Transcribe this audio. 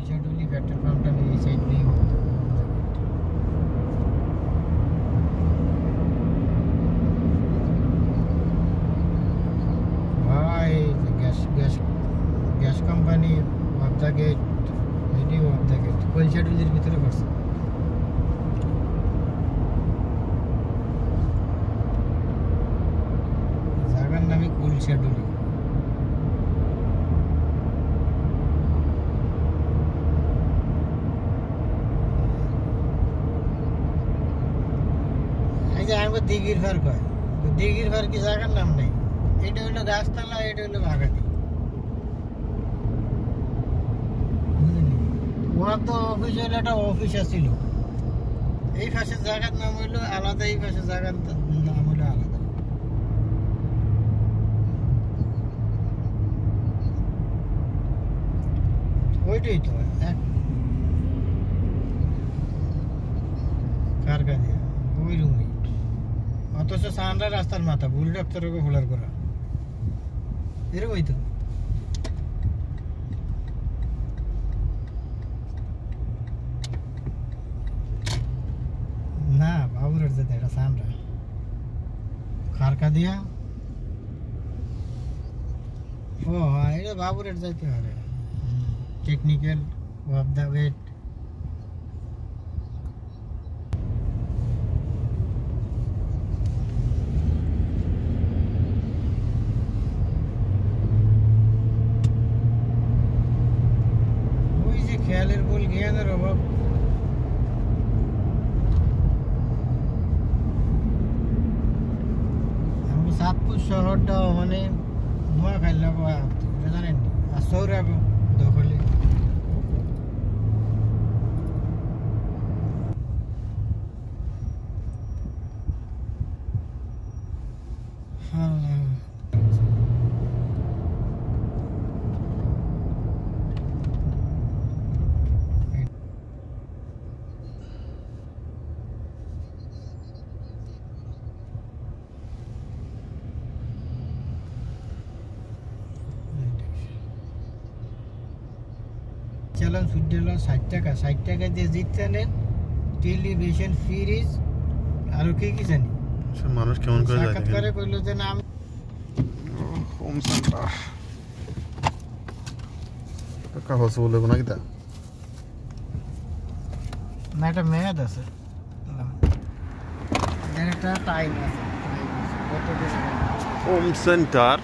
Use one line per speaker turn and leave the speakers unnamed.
কুলশাটুলি petrol পাম্পটা এই side নেই ভাই gas gas gas company of the gate video of the gate কুলশাটুলির ভিতরে পড়ছে জায়গার নামে কুলশাটুলি আমি দিঘির ভার কয় দিঘির ভার কি জায়গার নাম নেই এটা হলো গাছতলা এটা হলো বাগাতি ওনার তো অফিস হলো একটা অফিস আছিল এই পাশের জায়গার নাম হইলো আলাদা এই পাশের জায়গার নাম হইলো আলাদা ওইটাই তো এক কার কাজে ওই রুমই অথচ সানরা রাস্তার মাথা ভুল ডাক্তারকে ভোলার করা এরকমই তো না বাবুরের যেতে এটা সানরা খারকা দিয়া ও হ্যাঁ এটা বাবুরের যাইতে পারে টেকনিক্যাল অফ দ্য ওয়েট খেয়ালের বল জ্ঞানের অভাব আমি সাতপুর শহরটা মানে নোয়া খাইলাম জানেন আর সৌরাগ দখলে চালান সুদ 60 টাকা 60 টাকা দিয়ে জিততে নেন টেলিভিশন ফ্রিজ আর কি জানি
মানুষ কেমন করে যায়
সাক্ষাৎকারে কইলো যে না
হোম সেন্টার টাকা হসে বলে কোনা কিটা
না এটা মেয়াদ আছে একটা টাইম আছে কত বেশি
হোম সেন্টার